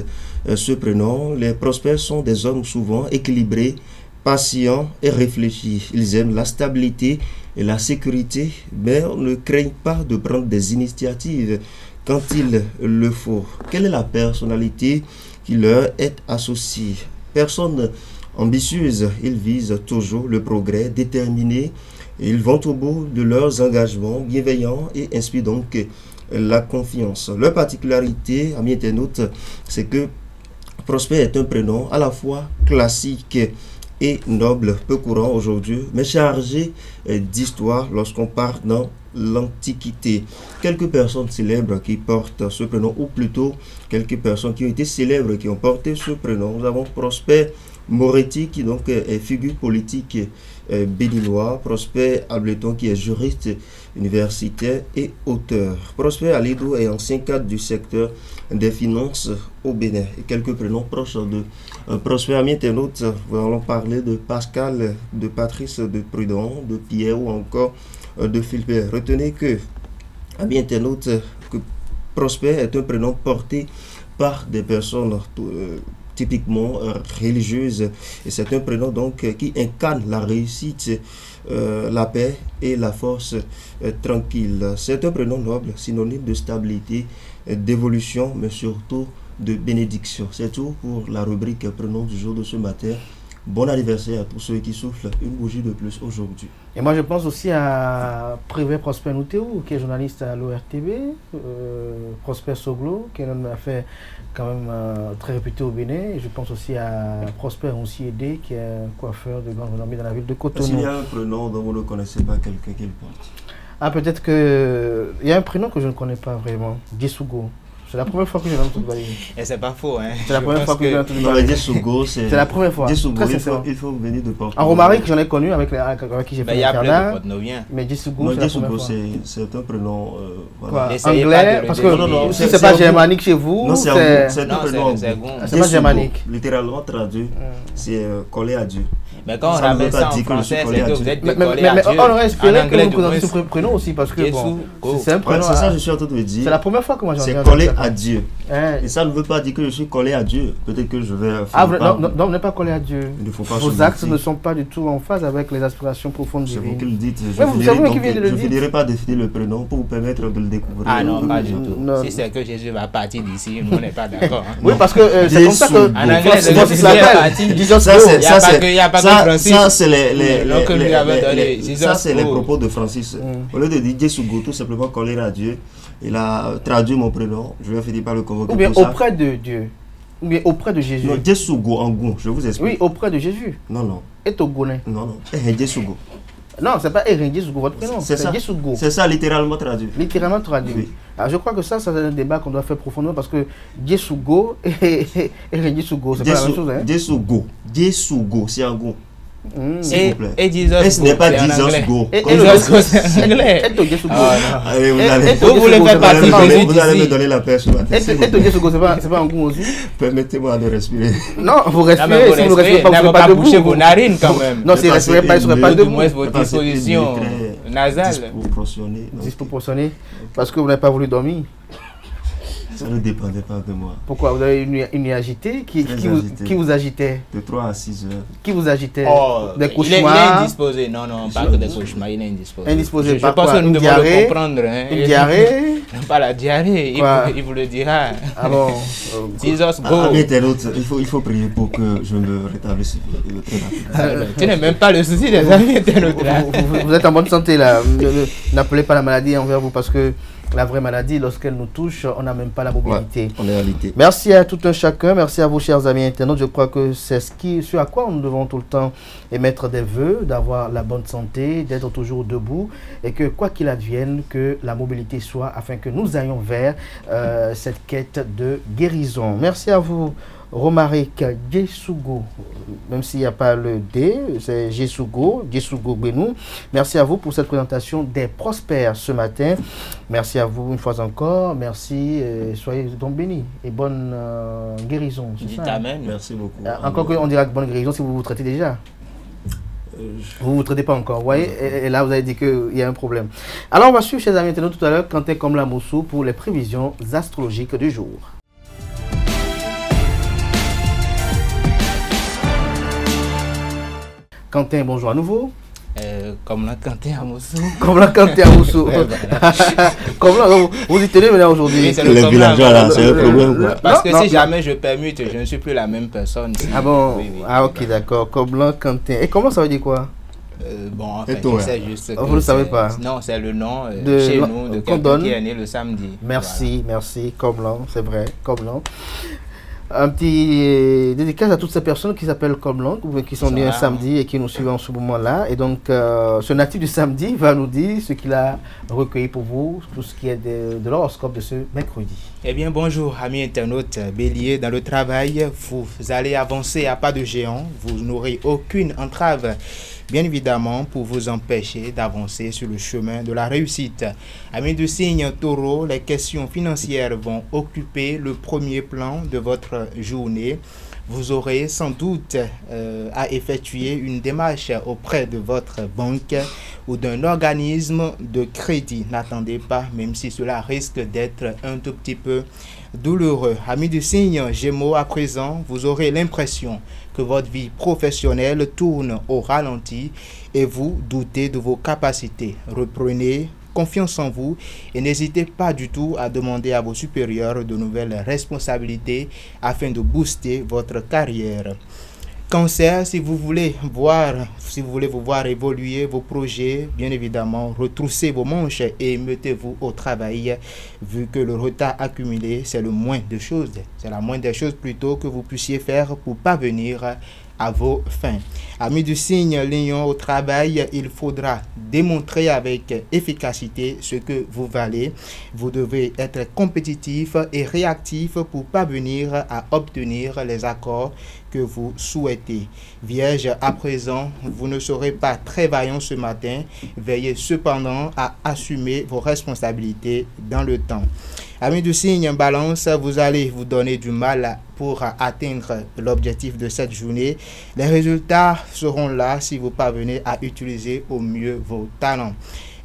ce prénom, les prospères sont des hommes souvent équilibrés, patients et réfléchis. Ils aiment la stabilité et la sécurité, mais ne craignent pas de prendre des initiatives quand il le faut. Quelle est la personnalité qui leur est associée? Personnes ambitieuses, ils visent toujours le progrès, déterminés, ils vont au bout de leurs engagements, bienveillants et inspirent donc la confiance. Leur particularité, amis internautes, c'est que Prosper est un prénom à la fois classique et noble, peu courant aujourd'hui, mais chargé d'histoire lorsqu'on part dans l'Antiquité. Quelques personnes célèbres qui portent ce prénom, ou plutôt quelques personnes qui ont été célèbres qui ont porté ce prénom. Nous avons Prosper Moretti qui donc est figure politique béninois, Prosper Ableton qui est juriste universitaire et auteur. Prosper Alidou est ancien cadre du secteur des finances au Bénin. Et quelques prénoms proches de Prosper. Amis internautes, nous allons parler de Pascal, de Patrice, de Prudent, de Pierre ou encore de Philippe. Retenez que, amis internautes, que Prosper est un prénom porté par des personnes typiquement religieuses, et c'est un prénom donc qui incarne la réussite, la paix et la force tranquille. C'est un prénom noble, synonyme de stabilité, d'évolution, mais surtout de bénédiction. C'est tout pour la rubrique prénom du jour de ce matin. Bon anniversaire à tous ceux qui soufflent une bougie de plus aujourd'hui. Et moi je pense aussi à Prévé Prosper Noutéou, qui est journaliste à l'ORTB, Prosper Soglo, qui est un homme d'affaires quand même très réputé au Bénin. Et je pense aussi à Prosper Onsiédé, qui est un coiffeur de grande renommée dans la ville de Cotonou. S'il y a un prénom dont vous ne connaissez pas quelqu'un qui le porte? Ah, peut-être que... Il y a un prénom que je ne connais pas vraiment, Djessougo. C'est la première fois que je viens d'entendre parler. Et c'est pas faux, hein. C'est la première fois que je viens d'entendre parler. Djessougo, c'est la première fois. Djessougo, il faut venir de Porto. En Romaric, j'en ai connu avec qui j'ai fait l'internat. Mais Djessougo, c'est la première fois. C'est un prénom... Voilà. Anglais, parce que si c'est pas germanique chez vous, c'est un prénom. C'est pas germanique. Littéralement traduit, c'est collé à Dieu. Mais quand on ramène ça en français, c'est que vous êtes décollé à Dieu. Mais on aurait espéré que vous connaissiez ce prénom aussi, parce que c'est un prénom... C'est ça, je suis en train de me dire. C'est la première fois que moi j'en ai entendu. C'est collé à Dieu. Et ça ne veut pas dire que je suis collé à Dieu. Peut-être que je vais... non, vous n'êtes pas collé à Dieu. Vos actes ne sont pas du tout en phase avec les aspirations profondes divines. C'est vous qui le dites. Je ne finirai pas de définir le prénom pour vous permettre de le découvrir. Ah non, pas du tout. Si c'est que Jésus va partir d'ici, nous on n'est pas d'accord. Oui, parce que c'est comme ça que... En anglais, Jésus est parti. Il n'y a pas que Francis. Ça, c'est les propos de Francis. Au lieu de dire Djessougo, tout simplement coller à Dieu, il a traduit mon prénom. Je vais finir par le convoquer. Ou bien auprès de Dieu. Mais auprès de Jésus. Non, Djesugo en Gon, je vous explique. Oui, auprès de Jésus. Non, non. Et Togonais. Non, non. Djesugo. Non, c'est pas Djesugo, votre prénom. C'est ça. Djesugo. C'est ça, littéralement traduit. Littéralement traduit. Oui. Alors, je crois que ça c'est un débat qu'on doit faire profondément parce que Djesugo et Djesugo, c'est pas la même chose. Hein? Djesugo, c'est en Gon. S'il vous plaît. Et ce n'est pas Jesus Go. Et c'est anglais. Vous voulez faire partie de Jésus. Vous allez me donner la paix ce matin. Et Jesus Go, c'est pas en Gon aussi. Permettez-moi de respirer. Non, vous respirez. Si vous ne respirez pas, vous ne serez pas debout. Boucher vos narines quand même. Non, si vous ne respirez pas, vous ne serez pas debout. Votre disposition nasale. Disproportionnée. Parce que vous n'avez pas voulu dormir. Ça ne dépendait pas de moi. Pourquoi? Vous avez une nuit agitée qui vous agitait? De 3 à 6 heures. Qui vous agitait? Des cauchemars? Il est indisposé. Non, pas que des cauchemars, il est indisposé. Indisposé par quoi? Je pense que nous devons le comprendre. Une diarrhée? Non, pas la diarrhée, il vous le dira. Ah bon? Jesus go. Il faut prier pour que je me rétablisse très rapidement. Tu n'es même pas le souci des amis internautes. Vous êtes en bonne santé là. N'appelez pas la maladie envers vous parce que la vraie maladie, lorsqu'elle nous touche, on n'a même pas la mobilité. Ouais, en réalité. Merci à tout un chacun, merci à vous chers amis internautes. Je crois que c'est ce à quoi nous devons tout le temps émettre des vœux, d'avoir la bonne santé, d'être toujours debout et que quoi qu'il advienne, que la mobilité soit afin que nous ayons vers cette quête de guérison. Merci à vous. Romaric Djesugo, même s'il n'y a pas le D, c'est Djesugo Benou. Merci à vous pour cette présentation des prospères ce matin. Merci à vous une fois encore. Merci, soyez donc bénis et bonne guérison. Amen. Merci beaucoup. Encore qu'on dira bonne guérison si vous vous traitez déjà. Vous ne vous traitez pas encore, vous voyez, et là vous avez dit qu'il y a un problème. Alors on va suivre, chers amis internautes, tout à l'heure, Quentin Komla-Moussou pour les prévisions astrologiques du jour. Quentin, bonjour à nouveau. Comme la Quentin à Moussou. Comme la Quentin à Moussou. Comme là, vous y tenez maintenant aujourd'hui. Oui, les villageois là, c'est un problème. Parce que si jamais je permute, je ne suis plus la même personne. Ah bon? Oui. Ah ok, d'accord. Comme la Quentin. Et comment ça veut dire quoi? Bon, en fait, je sais juste que vous ne le savez pas? Non, c'est le nom chez nous de quelqu'un qui est né le samedi. Merci, voilà. Merci. Comme là, c'est vrai. Comme là. Un petit dédicace à toutes ces personnes qui s'appellent Comlan, qui sont nées un samedi et qui nous suivent en ce moment-là. Et donc, ce natif du samedi va nous dire ce qu'il a recueilli pour vous, tout ce qui est de l'horoscope de ce mercredi. Eh bien, bonjour, amis internautes. Bélier, dans le travail, vous allez avancer à pas de géant. Vous n'aurez aucune entrave, bien évidemment, pour vous empêcher d'avancer sur le chemin de la réussite. Amis du signe Taureau, les questions financières vont occuper le premier plan de votre journée. Vous aurez sans doute à effectuer une démarche auprès de votre banque ou d'un organisme de crédit. N'attendez pas, même si cela risque d'être un tout petit peu douloureux. Amis du signe Gémeaux, à présent, vous aurez l'impression que votre vie professionnelle tourne au ralenti et vous doutez de vos capacités. Reprenez confiance en vous et n'hésitez pas du tout à demander à vos supérieurs de nouvelles responsabilités afin de booster votre carrière. Cancer, si vous voulez vous voir évoluer vos projets, bien évidemment, retroussez vos manches et mettez-vous au travail, vu que le retard accumulé, c'est le moins de choses. C'est la moindre des choses plutôt que vous puissiez faire pour parvenir à vos fins. Amis du signe Lion, au travail, il faudra démontrer avec efficacité ce que vous valez. Vous devez être compétitif et réactif pour parvenir à obtenir les accords que vous souhaitez. Vierge, à présent, vous ne serez pas très vaillant ce matin. Veillez cependant à assumer vos responsabilités dans le temps. Amis du signe Balance, vous allez vous donner du mal pour atteindre l'objectif de cette journée. Les résultats seront là si vous parvenez à utiliser au mieux vos talents.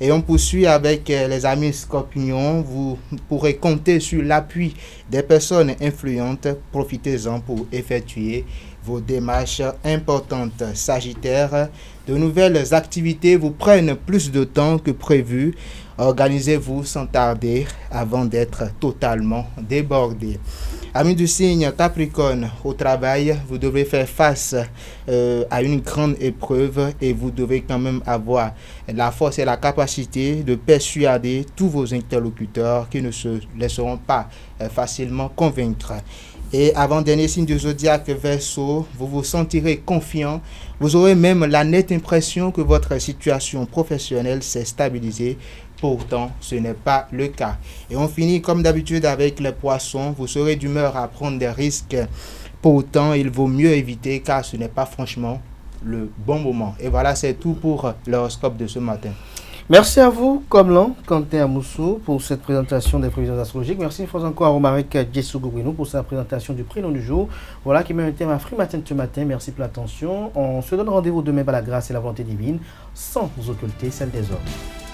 Et on poursuit avec les amis Scorpions. Vous pourrez compter sur l'appui des personnes influentes. Profitez-en pour effectuer vos démarches importantes. Sagittaire, de nouvelles activités vous prennent plus de temps que prévu. Organisez-vous sans tarder avant d'être totalement débordé. Amis du signe Capricorne, au travail, vous devez faire face à une grande épreuve et vous devez quand même avoir la force et la capacité de persuader tous vos interlocuteurs qui ne se laisseront pas facilement convaincre. Et avant-dernier signe du zodiaque Verseau, vous vous sentirez confiant. Vous aurez même la nette impression que votre situation professionnelle s'est stabilisée. Pourtant, ce n'est pas le cas. Et on finit comme d'habitude avec les poissons. Vous serez d'humeur à prendre des risques. Pourtant, il vaut mieux éviter car ce n'est pas franchement le bon moment. Et voilà, c'est tout pour l'horoscope de ce matin. Merci à vous, Komlan, Quentin Amoussou, pour cette présentation des prévisions astrologiques. Merci une fois encore à Romaric Djessou Goubrinou pour sa présentation du prénom du jour. Voilà qui met un thème à Free Matin ce matin. Merci pour l'attention. On se donne rendez-vous demain par la grâce et la volonté divine, sans occulter celle des hommes.